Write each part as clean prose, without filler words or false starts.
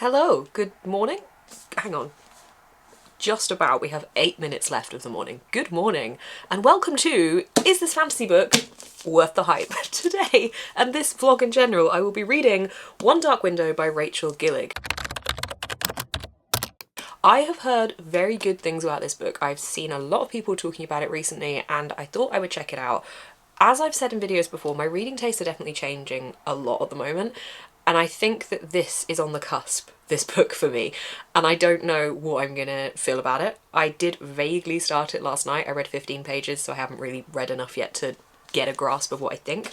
Hello, good morning. Hang on. Just about, we have 8 minutes left of the morning. Good morning, and welcome to Is This Fantasy Book Worth the Hype? Today, and this vlog in general, I will be reading One Dark Window by Rachel Gillig. I have heard very good things about this book. I've seen a lot of people talking about it recently, and I thought I would check it out. As I've said in videos before, my reading tastes are definitely changing a lot at the moment, and I think that this is on the cusp, this book for me, and I don't know what I'm gonna feel about it. I did vaguely start it last night. I read 15 pages, so I haven't really read enough yet to get a grasp of what I think.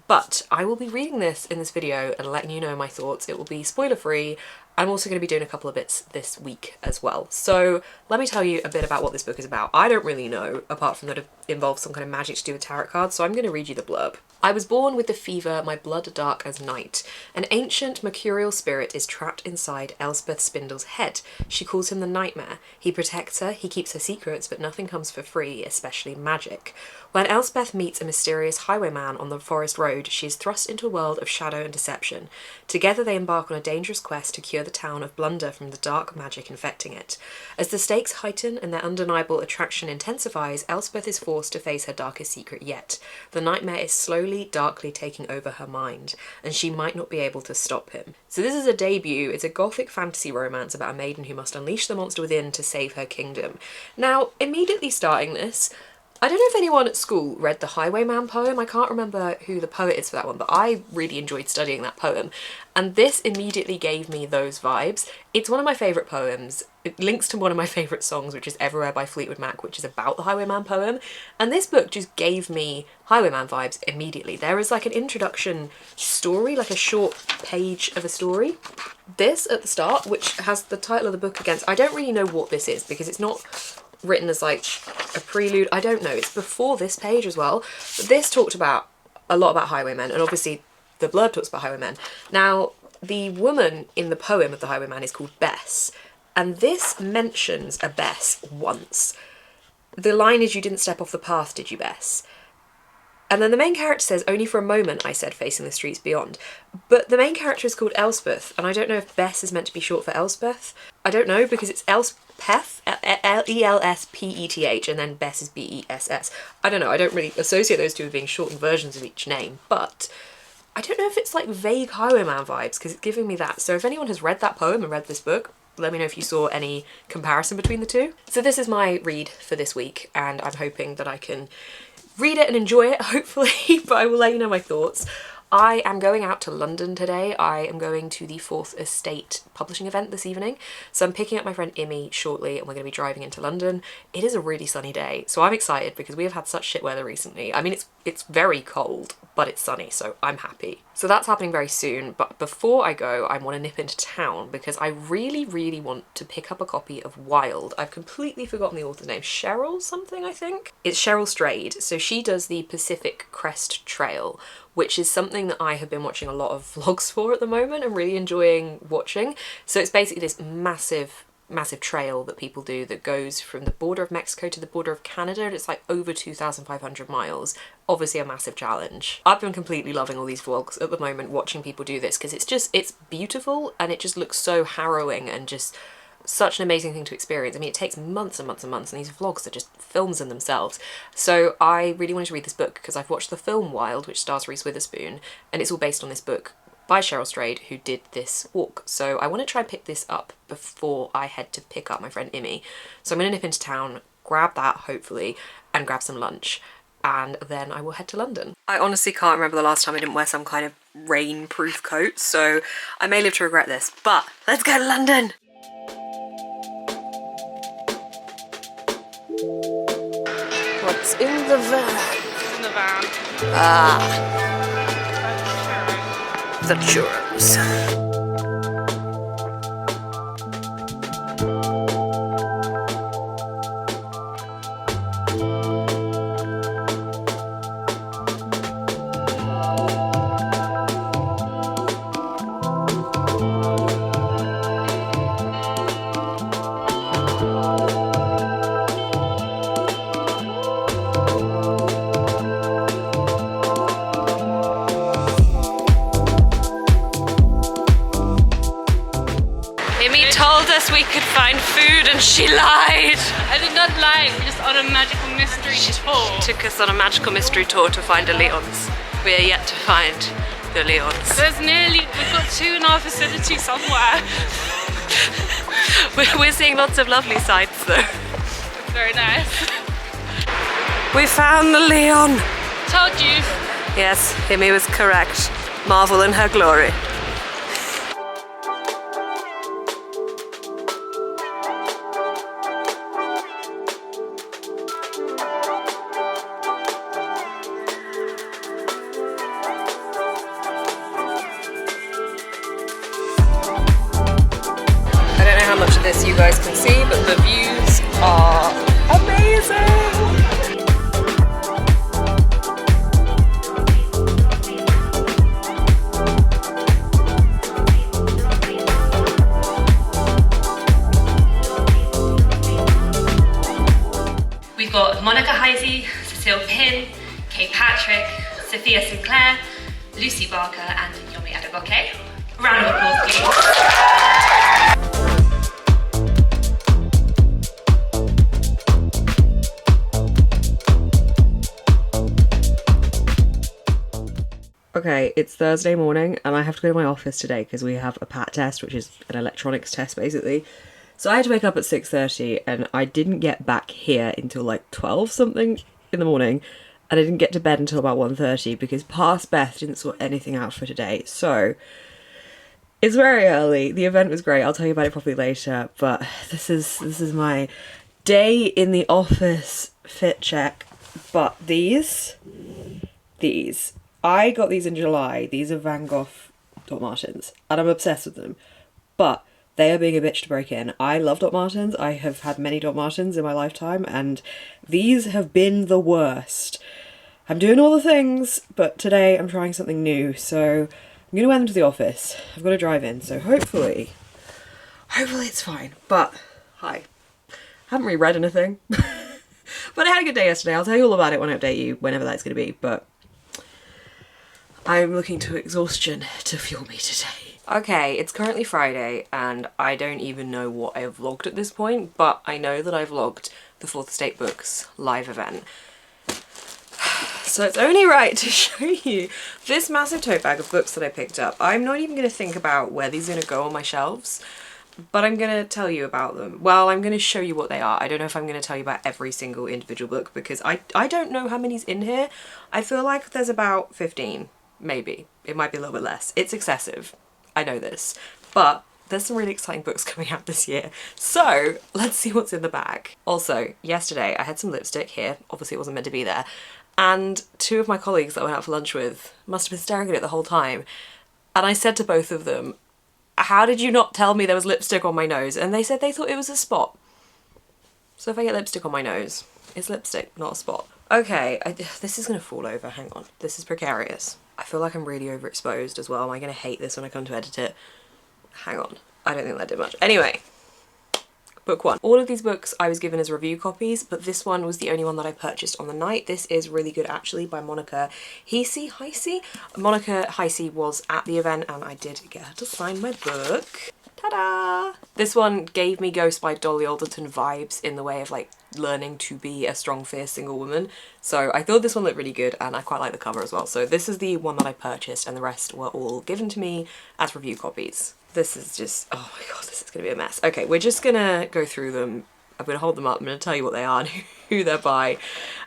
But I will be reading this in this video and letting you know my thoughts. It will be spoiler free. I'm also going to be doing a couple of bits this week as well. So let me tell you a bit about what this book is about. I don't really know, apart from that it involves some kind of magic to do with tarot cards, so I'm going to read you the blurb. I was born with the fever, my blood dark as night. An ancient mercurial spirit is trapped inside Elspeth Spindle's head. She calls him the Nightmare. He protects her, he keeps her secrets, but nothing comes for free, especially magic. When Elspeth meets a mysterious highwayman on the forest road, she is thrust into a world of shadow and deception. Together they embark on a dangerous quest to cure the town of Blunder from the dark magic infecting it. As the stakes heighten and their undeniable attraction intensifies, Elspeth is forced to face her darkest secret yet. The Nightmare is slowly, darkly taking over her mind, and she might not be able to stop him. So this is a debut. It's a gothic fantasy romance about a maiden who must unleash the monster within to save her kingdom. Now, immediately starting this, I don't know if anyone at school read the Highwayman poem. I can't remember who the poet is for that one, but I really enjoyed studying that poem. And this immediately gave me those vibes. It's one of my favourite poems. It links to one of my favourite songs, which is Everywhere by Fleetwood Mac, which is about the Highwayman poem. And this book just gave me Highwayman vibes immediately. There is like an introduction story, like a short page of a story. This at the start, which has the title of the book against, I don't really know what this is because it's not written as like a prelude. I don't know. It's before this page as well. But this talked about a lot about highwaymen, and obviously the blurb talks about highwaymen. Now, the woman in the poem of the highwayman is called Bess, and this mentions a Bess once. The line is, "You didn't step off the path, did you, Bess?" And then the main character says, "Only for a moment," I said, facing the streets beyond. But the main character is called Elspeth, and I don't know if Bess is meant to be short for Elspeth. I don't know, because it's Elspeth, Elspeth, and then Bess is Bess. I don't know, I don't really associate those two as being shortened versions of each name, but I don't know if it's like vague Highwayman vibes, because it's giving me that. So if anyone has read that poem and read this book, let me know if you saw any comparison between the two. So this is my read for this week, and I'm hoping that I can read it and enjoy it, hopefully, but I will let you know my thoughts. I am going out to London today. I am going to the Fourth Estate publishing event this evening. So I'm picking up my friend Imi shortly and we're going to be driving into London. It is a really sunny day, so I'm excited because we have had such shit weather recently. I mean, it's very cold, but it's sunny, so I'm happy. So that's happening very soon, but before I go, I want to nip into town because I really, really want to pick up a copy of Wild. I've completely forgotten the author's name. Cheryl something, I think? It's Cheryl Strayed. So she does the Pacific Crest Trail, which is something that I have been watching a lot of vlogs for at the moment and really enjoying watching. So it's basically this massive trail that people do that goes from the border of Mexico to the border of Canada, and it's like over 2,500 miles. Obviously a massive challenge. I've been completely loving all these vlogs at the moment, watching people do this, because it's beautiful and it just looks so harrowing and just such an amazing thing to experience. I mean, it takes months and months and months, and these vlogs are just films in themselves. So I really wanted to read this book because I've watched the film Wild, which stars Reese Witherspoon, and it's all based on this book by Cheryl Strayed, who did this walk. So I want to try and pick this up before I head to pick up my friend Imi. So I'm going to nip into town, grab that hopefully, and grab some lunch, and then I will head to London. I honestly can't remember the last time I didn't wear some kind of rain-proof coat, so I may live to regret this, but let's go to London! What's in the van? In the van. Ah. The churros. Amy told us we could find food and she lied. I did not lie, we're just on a magical mystery tour. Took us on a magical mystery tour to find a Leon's. We are yet to find the Leon's. We've got two in our vicinity somewhere. We're seeing lots of lovely sights though. It's very nice. We found the Leon. Told you. Yes, Amy was correct. Marvel in her glory. I don't know how much of this you guys can see, but the views are amazing! We've got Monica Heisey, Cecile Pin, Kate Patrick, Sophia Sinclair, Lucy Barker and Yomi Adegoke. Round of applause please. Okay, it's Thursday morning and I have to go to my office today because we have a PAT test, which is an electronics test basically. So I had to wake up at 6:30 and I didn't get back here until like 12 something in the morning, and I didn't get to bed until about 1:30 because past Beth didn't sort anything out for today. So it's very early. The event was great. I'll tell you about it properly later, but this is my day in the office fit check. But these I got these in July. These are Van Gogh Doc Martens and I'm obsessed with them, but they are being a bitch to break in. I love Doc Martens. I have had many Doc Martens in my lifetime and these have been the worst. I'm doing all the things, but today I'm trying something new, so I'm gonna wear them to the office. I've got to drive in, so hopefully it's fine. But hi, haven't really read anything, but I had a good day yesterday. I'll tell you all about it when I update you, whenever that's gonna be, but I'm looking to exhaustion to fuel me today. Okay, it's currently Friday and I don't even know what I've vlogged at this point, but I know that I vlogged the 4th Estate Books live event. So it's only right to show you this massive tote bag of books that I picked up. I'm not even going to think about where these are going to go on my shelves, but I'm going to tell you about them. Well, I'm going to show you what they are. I don't know if I'm going to tell you about every single individual book because I don't know how many's in here. I feel like there's about 15. Maybe. It might be a little bit less. It's excessive. I know this. But there's some really exciting books coming out this year. So let's see what's in the bag. Also, yesterday I had some lipstick here. Obviously it wasn't meant to be there. And two of my colleagues that I went out for lunch with must have been staring at it the whole time. And I said to both of them, how did you not tell me there was lipstick on my nose? And they said they thought it was a spot. So if I get lipstick on my nose, it's lipstick, not a spot. Okay, this is gonna fall over, hang on. This is precarious. I feel like I'm really overexposed as well. Am I gonna hate this when I come to edit it? Hang on, I don't think that did much. Anyway, book one. All of these books I was given as review copies, but this one was the only one that I purchased on the night. This is really good actually, by Monica Heisey. Monica Heisey was at the event and I did get her to sign my book. Ta-da! This one gave me Ghost by Dolly Alderton vibes in the way of like learning to be a strong, fierce single woman. So I thought this one looked really good and I quite like the cover as well. So this is the one that I purchased and the rest were all given to me as review copies. This is just, oh my god, this is gonna be a mess. Okay, we're just gonna go through them. I'm gonna hold them up, I'm gonna tell you what they are and who they're by.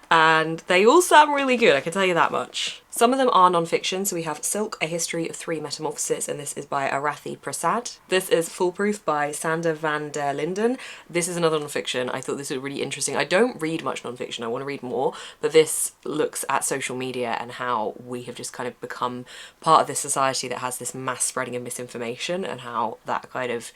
And they all sound really good, I can tell you that much. Some of them are non-fiction, so we have Silk, A History of 3 Metamorphoses, and this is by Arathi Prasad. This is Foolproof by Sander van der Linden. This is another non-fiction. I thought this was really interesting. I don't read much non-fiction, I want to read more, but this looks at social media and how we have just kind of become part of this society that has this mass spreading of misinformation and how that kind of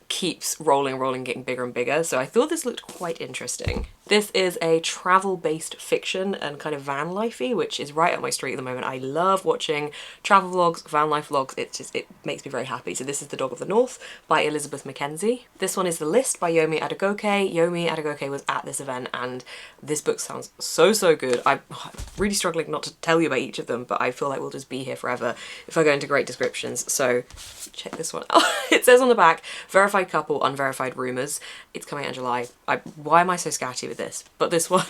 keeps rolling, getting bigger and bigger. So I thought this looked quite interesting. This is a travel-based fiction and kind of van lifey, which is right up my street at the moment. I love watching travel vlogs, van life vlogs. It makes me very happy. So this is The Dog of the North by Elizabeth Mackenzie. This one is The List by Yomi Adegoke. Yomi Adegoke was at this event and this book sounds so good. I'm really struggling not to tell you about each of them, but I feel like we'll just be here forever if I go into great descriptions. So check this one out. It says on the back, verified couple, unverified rumours. It's coming out in July. Why am I so scatty with this? But this one,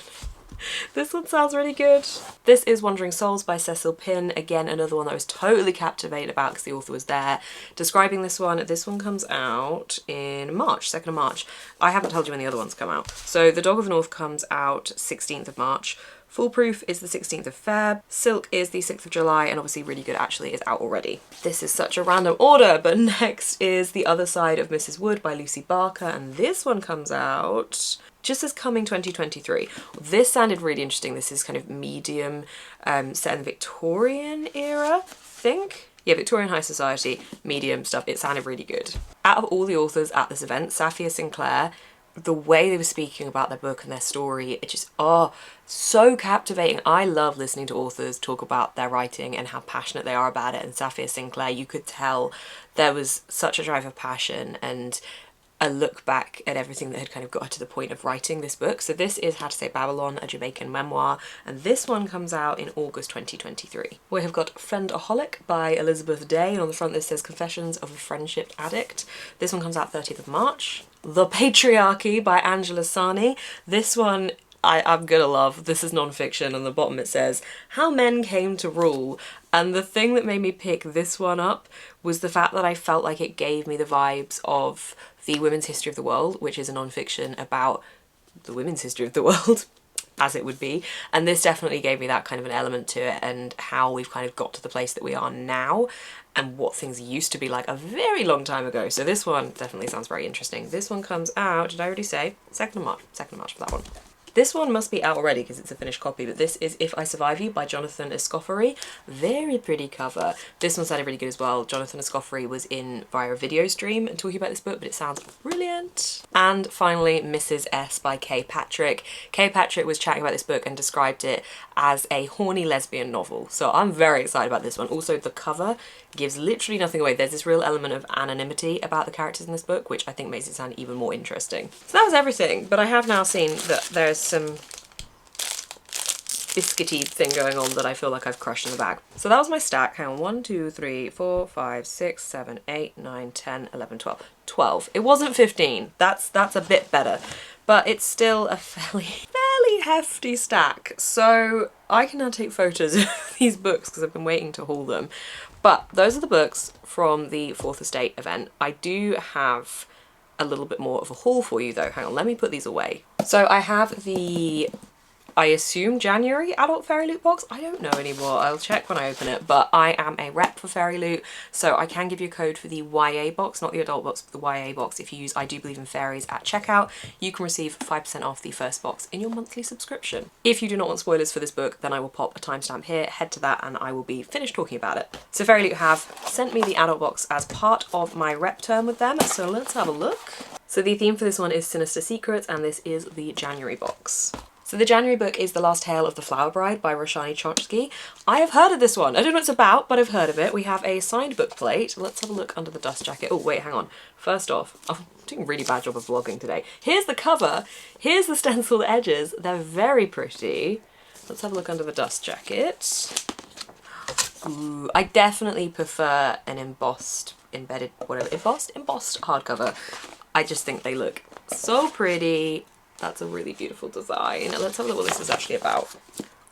this one sounds really good. This is Wandering Souls by Cecil Pinn. Again, another one that I was totally captivated about because the author was there describing this one. This one comes out in March, 2nd of March. I haven't told you when the other ones come out. So The Dog of the North comes out 16th of March. Foolproof is the 16th of Feb, Silk is the 6th of July, and obviously Really Good Actually is out already. This is such a random order, but next is The Other Side of Mrs. Wood by Lucy Barker, and this one comes out just as coming 2023. This sounded really interesting. This is kind of medium, set in the Victorian era, I think? Yeah, Victorian high society, medium stuff. It sounded really good. Out of all the authors at this event, Safia Sinclair, the way they were speaking about their book and their story, it just, oh, so captivating. I love listening to authors talk about their writing and how passionate they are about it. And Safia Sinclair, you could tell there was such a drive of passion and a look back at everything that had kind of got her to the point of writing this book. So this is How to Say Babylon, a Jamaican memoir, and this one comes out in August 2023. We have got Friendaholic by Elizabeth Day, and on the front this says Confessions of a Friendship Addict. This one comes out 30th of March. The Patriarchy by Angela Sani. This one I'm gonna love. This is non-fiction. On the bottom it says, How Men Came to Rule. And the thing that made me pick this one up was the fact that I felt like it gave me the vibes of The Women's History of the World, which is a non-fiction about the women's history of the world, as it would be. And this definitely gave me that kind of an element to it and how we've kind of got to the place that we are now and what things used to be like a very long time ago. So this one definitely sounds very interesting. This one comes out, did I already say? 2nd of March. 2nd of March for that one. This one must be out already because it's a finished copy, but this is If I Survive You by Jonathan Escoffery. Very pretty cover. This one sounded really good as well. Jonathan Escoffery was in via a video stream and talking about this book, but it sounds brilliant. And finally, Mrs. S by Kay Patrick. Kay Patrick was chatting about this book and described it as a horny lesbian novel. So I'm very excited about this one. Also, the cover gives literally nothing away. There's this real element of anonymity about the characters in this book, which I think makes it sound even more interesting. So that was everything, but I have now seen that there's some biscuity thing going on that I feel like I've crushed in the bag. So that was my stack. Hang on, 1, 2, 3, 4, 5, 6, 7, 8, 9, 10, 11, 12. 12. It wasn't 15. That's a bit better, but it's still a fairly hefty stack. So I can now take photos of these books because I've been waiting to haul them. But those are the books from the 4th Estate event. I do have a little bit more of a haul for you though. Hang on, let me put these away. So I have the, I assume, January Adult Fairyloot box. I don't know anymore. I'll check when I open it, but I am a rep for Fairyloot, so I can give you a code for the YA box, not the adult box, but the YA box. If you use I Do Believe in Fairies at checkout, you can receive 5% off the first box in your monthly subscription. If you do not want spoilers for this book, then I will pop a timestamp here, head to that, and I will be finished talking about it. So Fairyloot have sent me the adult box as part of my rep term with them, so let's have a look. So the theme for this one is Sinister Secrets, and this is the January box. So the January book is The Last Tale of the Flower Bride by Roshani Chokshi. I have heard of this one. I don't know what it's about, but I've heard of it. We have a signed book plate. Let's have a look under the dust jacket. Oh, wait, hang on. First off, I'm doing a really bad job of vlogging today. Here's the cover. Here's the stenciled edges. They're very pretty. Let's have a look under the dust jacket. Ooh, I definitely prefer an embossed, embedded, whatever, embossed hardcover. I just think they look so pretty. That's a really beautiful design. Let's have a look what this is actually about.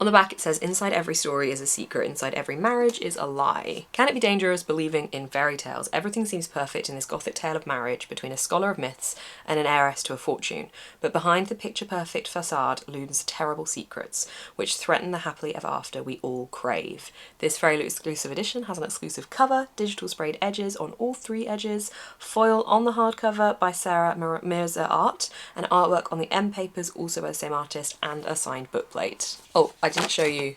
On the back it says, inside every story is a secret, inside every marriage is a lie. Can it be dangerous believing in fairy tales? Everything seems perfect in this gothic tale of marriage between a scholar of myths and an heiress to a fortune. But behind the picture-perfect facade looms terrible secrets, which threaten the happily ever after we all crave. This Fairyloot exclusive edition has an exclusive cover, digital sprayed edges on all 3 edges, foil on the hardcover by Sarah Mirza Art, and artwork on the M papers also by the same artist, and a signed bookplate. Oh, I didn't show you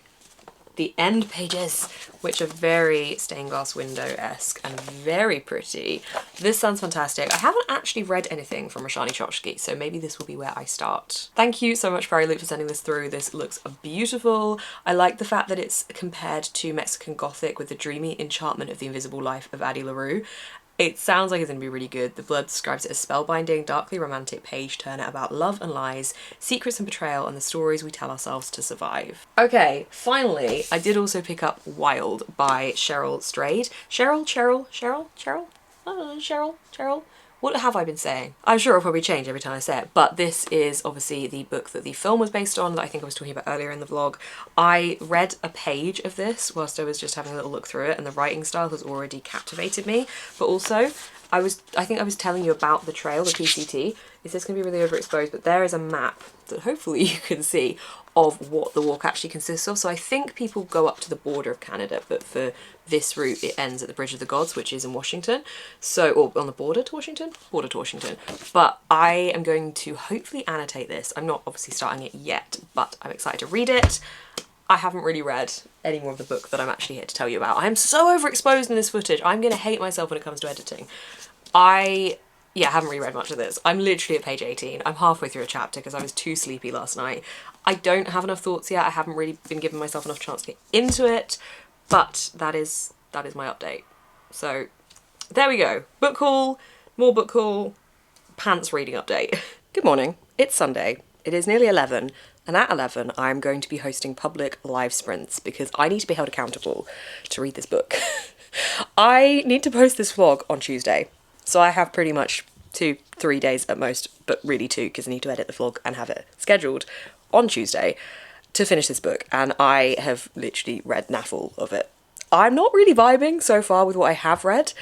the end pages, which are very stained glass window-esque and very pretty. This sounds fantastic. I haven't actually read anything from Roshani Chokshi, so maybe this will be where I start. Thank you so much, Fairyloot, for sending this through. This looks beautiful. I like the fact that it's compared to Mexican Gothic with the dreamy enchantment of the invisible life of Addie LaRue. It sounds like it's going to be really good. The blurb describes it as spellbinding, darkly romantic page turner about love and lies, secrets and betrayal, and the stories we tell ourselves to survive. Okay, finally, I did also pick up Wild by Cheryl Strayed. Cheryl? I don't know, Cheryl? What have I been saying? I'm sure it'll probably change every time I say it, but this is obviously the book that the film was based on that I think I was talking about earlier in the vlog. I read a page of this whilst I was just having a little look through it, and the writing style has already captivated me. But also, I think I was telling you about the trail, the PCT. Is this going to be really overexposed? But there is a map that hopefully you can see of what the walk actually consists of. So I think people go up to the border of Canada, but for this route it ends at the Bridge of the Gods, which is in Washington. So, or on the border to Washington? Border to Washington. But I am going to hopefully annotate this. I'm not obviously starting it yet, but I'm excited to read it. I haven't really read any more of the book that I'm actually here to tell you about. I am so overexposed in this footage. I'm going to hate myself when it comes to editing. I haven't really read much of this. I'm literally at page 18. I'm halfway through a chapter because I was too sleepy last night. I don't have enough thoughts yet. I haven't really been giving myself enough chance to get into it, but that is my update. So there we go. Book haul, more book haul, pants reading update. Good morning. It's Sunday. It is nearly 11, and at 11 I'm going to be hosting public live sprints because I need to be held accountable to read this book. I need to post this vlog on Tuesday. So I have pretty much 2-3 days at most, but really 2 because I need to edit the vlog and have it scheduled on Tuesday to finish this book, and I have literally read naffle of it. I'm not really vibing so far with what I have read.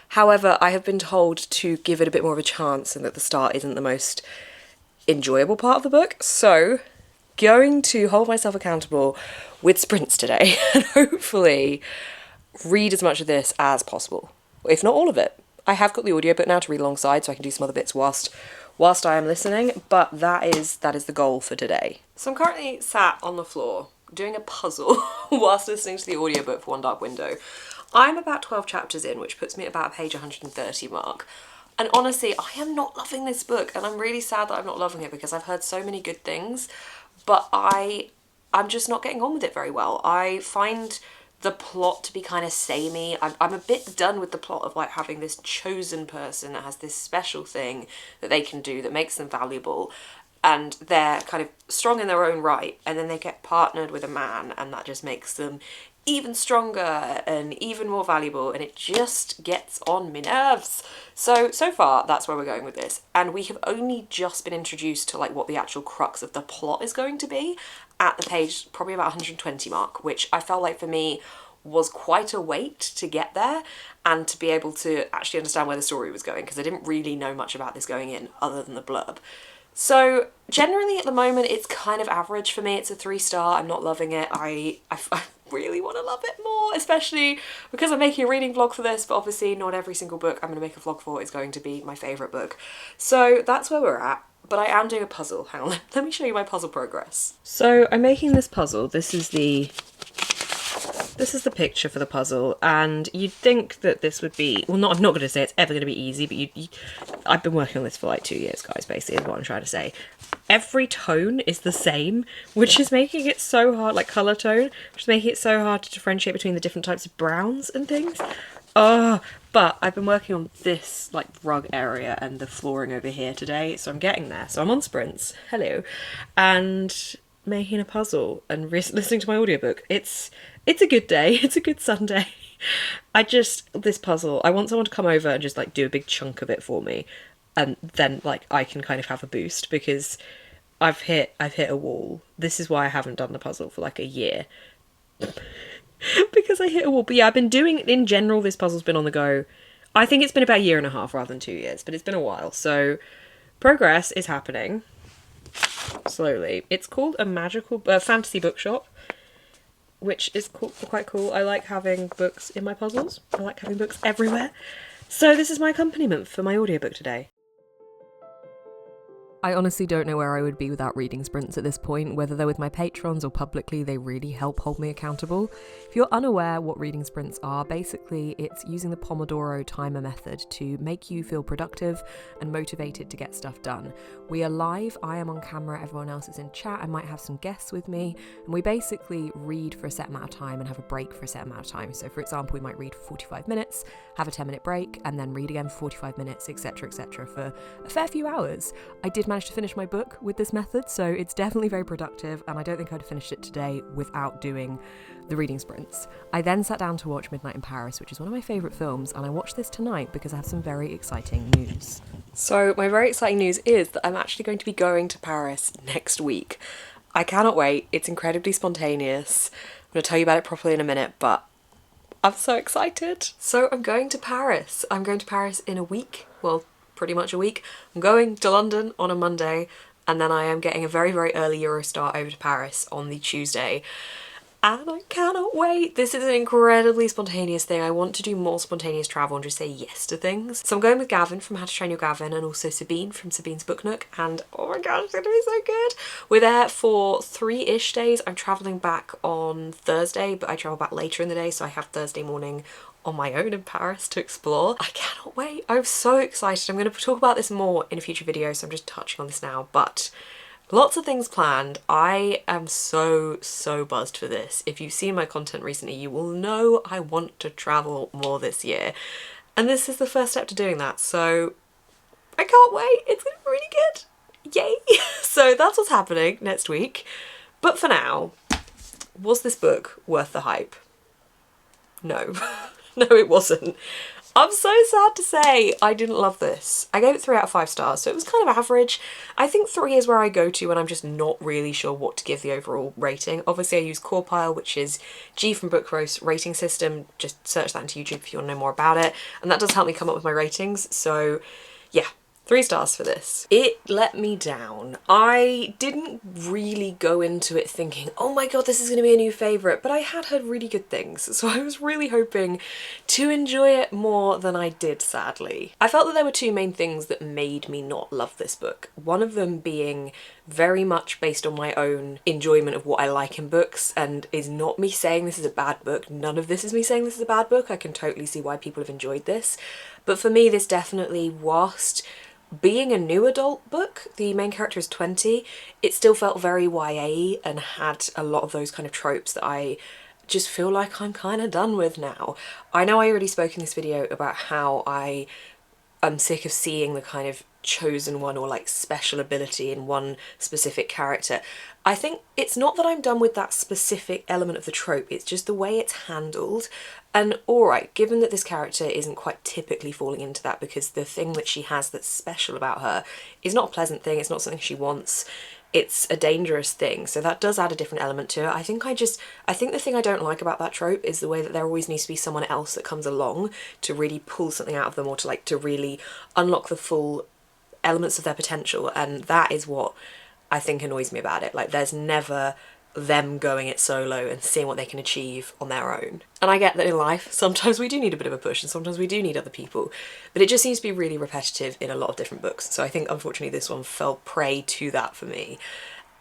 However, I have been told to give it a bit more of a chance and that the start isn't the most enjoyable part of the book. So going to hold myself accountable with sprints today and hopefully read as much of this as possible, if not all of it. I have got the audiobook now to read alongside, so I can do some other bits whilst I am listening, but that is the goal for today. So I'm currently sat on the floor doing a puzzle whilst listening to the audiobook for One Dark Window. I'm about 12 chapters in, which puts me at about page 130 mark. And honestly, I am not loving this book, and I'm really sad that I'm not loving it because I've heard so many good things, but I'm just not getting on with it very well. I find the plot to be kind of samey. I'm a bit done with the plot of like having this chosen person that has this special thing that they can do that makes them valuable, and they're kind of strong in their own right, and then they get partnered with a man and that just makes them even stronger and even more valuable, and it just gets on my nerves. So far that's where we're going with this, and we have only just been introduced to like what the actual crux of the plot is going to be at the page probably about 120 mark, which I felt like for me was quite a wait to get there and to be able to actually understand where the story was going, because I didn't really know much about this going in other than the blurb. So generally at the moment it's kind of average for me. It's a 3-star. I'm not loving it. I really want to love it more, especially because I'm making a reading vlog for this, but obviously not every single book I'm going to make a vlog for is going to be my favourite book. So that's where we're at. But I am doing a puzzle. Hang on, let me show you my puzzle progress. So I'm making this puzzle. This is the picture for the puzzle, and you'd think that this would be, well, I'm not going to say it's ever going to be easy, but I've been working on this for like 2 years, guys, basically is what I'm trying to say. Every tone is the same, which is making it so hard, like colour tone, which is making it so hard to differentiate between the different types of browns and things. But I've been working on this like rug area and the flooring over here today, so I'm getting there. So I'm on sprints, hello, and making a puzzle and listening to my audiobook. It's a good day. It's a good Sunday. This puzzle, I want someone to come over and just like do a big chunk of it for me, and then like I can kind of have a boost because I've hit a wall. This is why I haven't done the puzzle for like a year. Because I hit a wall. But yeah, I've been doing, in general, this puzzle's been on the go. I think it's been about 1.5 years rather than 2 years, but it's been a while. So progress is happening slowly. It's called a magical fantasy bookshop, which is quite cool. I like having books in my puzzles. I like having books everywhere. So this is my accompaniment for my audiobook today. I honestly don't know where I would be without reading sprints at this point, whether they're with my patrons or publicly, they really help hold me accountable. If you're unaware what reading sprints are, basically it's using the Pomodoro timer method to make you feel productive and motivated to get stuff done. We are live, I am on camera, everyone else is in chat, I might have some guests with me, and we basically read for a set amount of time and have a break for a set amount of time. So for example, we might read for 45 minutes, have a 10-minute break, and then read again for 45 minutes, etc, for a fair few hours. I did manage to finish my book with this method, so it's definitely very productive, and I don't think I'd have finished it today without doing the reading sprints. I then sat down to watch Midnight in Paris, which is one of my favourite films, and I watched this tonight because I have some very exciting news. So my very exciting news is that I'm actually going to be going to Paris next week. I cannot wait, it's incredibly spontaneous. I'm going to tell you about it properly in a minute, but I'm so excited. So I'm going to Paris. I'm going to Paris in a week. Well, pretty much a week. I'm going to London on a Monday, and then I am getting a very, very early Eurostar over to Paris on the Tuesday. And I cannot wait. This is an incredibly spontaneous thing. I want to do more spontaneous travel and just say yes to things. So I'm going with Gavin from How to Train Your Gavin, and also Sabine from Sabine's Book Nook, and oh my gosh, it's gonna be so good. We're there for 3-ish days. I'm traveling back on Thursday, but I travel back later in the day, so I have Thursday morning on my own in Paris to explore. I cannot wait. I'm so excited. I'm going to talk about this more in a future video, so I'm just touching on this now, but lots of things planned. I am so buzzed for this. If you've seen my content recently, you will know I want to travel more this year, and this is the first step to doing that, so I can't wait. It's gonna be really good. Yay! So that's what's happening next week. But for now, was this book worth the hype? No. No, it wasn't. I'm so sad to say I didn't love this. I gave it 3 out of 5 stars, so it was kind of average. I think 3 is where I go to when I'm just not really sure what to give the overall rating. Obviously I use Corepile, which is G from Book Roast rating system. Just search that into YouTube if you want to know more about it. And that does help me come up with my ratings, so yeah. 3 stars for this. It let me down. I didn't really go into it thinking, oh my god, this is going to be a new favourite, but I had heard really good things, so I was really hoping to enjoy it more than I did, sadly. I felt that there were 2 main things that made me not love this book. One of them being very much based on my own enjoyment of what I like in books, and is not me saying this is a bad book. None of this is me saying this is a bad book. I can totally see why people have enjoyed this. But for me, this definitely, whilst being a new adult book, the main character is 20, it still felt very YA and had a lot of those kind of tropes that I just feel like I'm kind of done with now. I know I already spoke in this video about how I am sick of seeing the kind of chosen one or like special ability in one specific character. I think it's not that I'm done with that specific element of the trope, it's just the way it's handled. And alright, given that this character isn't quite typically falling into that, because the thing that she has that's special about her is not a pleasant thing, it's not something she wants, it's a dangerous thing, so that does add a different element to it. I think the thing I don't like about that trope is the way that there always needs to be someone else that comes along to really pull something out of them, or to really unlock the full elements of their potential, and that is what I think annoys me about it. Like, there's never them going it solo and seeing what they can achieve on their own. And I get that in life, sometimes we do need a bit of a push and sometimes we do need other people, but it just seems to be really repetitive in a lot of different books. So I think unfortunately this one fell prey to that for me,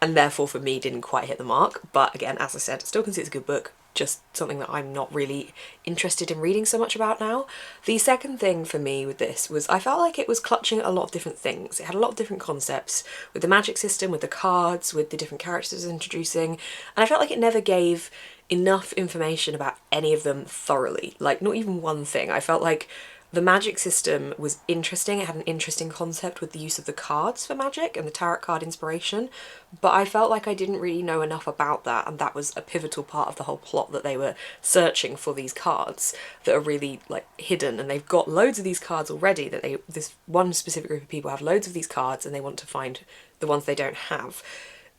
and therefore for me didn't quite hit the mark. But again, as I said, still consider it a good book, just something that I'm not really interested in reading so much about now. The second thing for me with this was I felt like it was clutching at a lot of different things. It had a lot of different concepts with the magic system, with the cards, with the different characters introducing, and I felt like it never gave enough information about any of them thoroughly. Like, not even one thing. I felt like the magic system was interesting, it had an interesting concept with the use of the cards for magic and the tarot card inspiration, but I felt like I didn't really know enough about that, and that was a pivotal part of the whole plot, that they were searching for these cards that are really like hidden, and they've got loads of these cards already, that this one specific group of people have loads of these cards and they want to find the ones they don't have.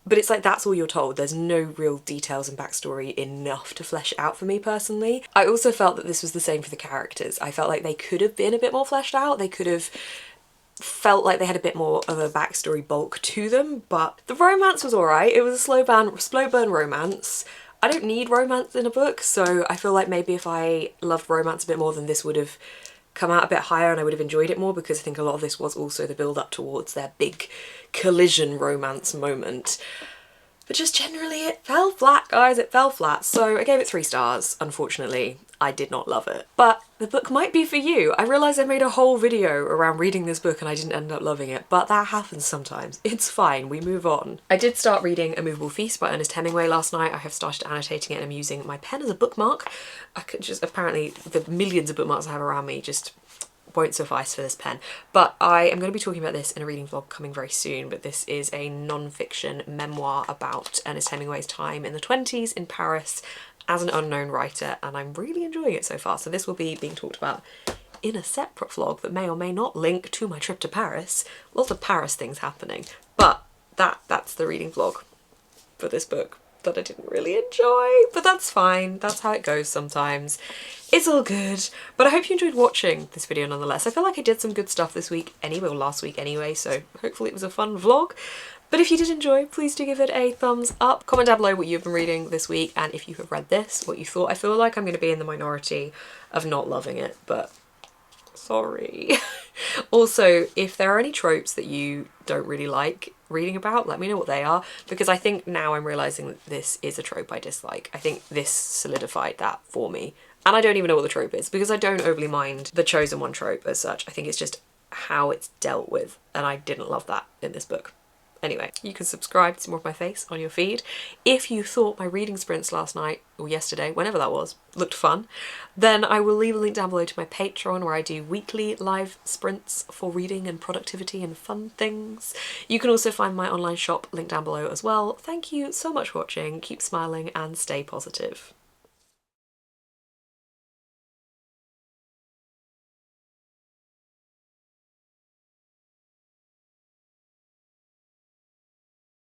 But it's like, that's all you're told. There's no real details and backstory enough to flesh it out for me personally. I also felt that this was the same for the characters. I felt like they could have been a bit more fleshed out. They could have felt like they had a bit more of a backstory bulk to them, but the romance was alright. It was a slow burn romance. I don't need romance in a book, so I feel like maybe if I loved romance a bit more, then this would have come out a bit higher and I would have enjoyed it more, because I think a lot of this was also the build up towards their big collision romance moment. But just generally it fell flat, guys, it fell flat. So I gave it 3 stars, unfortunately. I did not love it. But the book might be for you. I realised I made a whole video around reading this book and I didn't end up loving it, but that happens sometimes. It's fine, we move on. I did start reading A Movable Feast by Ernest Hemingway last night. I have started annotating it and I'm using my pen as a bookmark. I could just, apparently the millions of bookmarks I have around me just won't suffice for this pen. But I am going to be talking about this in a reading vlog coming very soon, but this is a non-fiction memoir about Ernest Hemingway's time in the 20s in Paris as an unknown writer, and I'm really enjoying it so far. So this will be being talked about in a separate vlog that may or may not link to my trip to Paris. Lots of Paris things happening, but that's the reading vlog for this book that I didn't really enjoy, but that's fine. That's how it goes sometimes. It's all good. But I hope you enjoyed watching this video nonetheless. I feel like I did some good stuff this week anyway, or last week anyway, so hopefully it was a fun vlog. But if you did enjoy, please do give it a thumbs up. Comment down below what you've been reading this week, and if you have read this, what you thought. I feel like I'm going to be in the minority of not loving it, but sorry. Also, if there are any tropes that you don't really like reading about, let me know what they are, because I think now I'm realising that this is a trope I dislike. I think this solidified that for me. And I don't even know what the trope is, because I don't overly mind the chosen one trope as such. I think it's just how it's dealt with, and I didn't love that in this book. Anyway, you can subscribe to see more of my face on your feed. If you thought my reading sprints last night, or yesterday, whenever that was, looked fun, then I will leave a link down below to my Patreon, where I do weekly live sprints for reading and productivity and fun things. You can also find my online shop link down below as well. Thank you so much for watching, keep smiling and stay positive.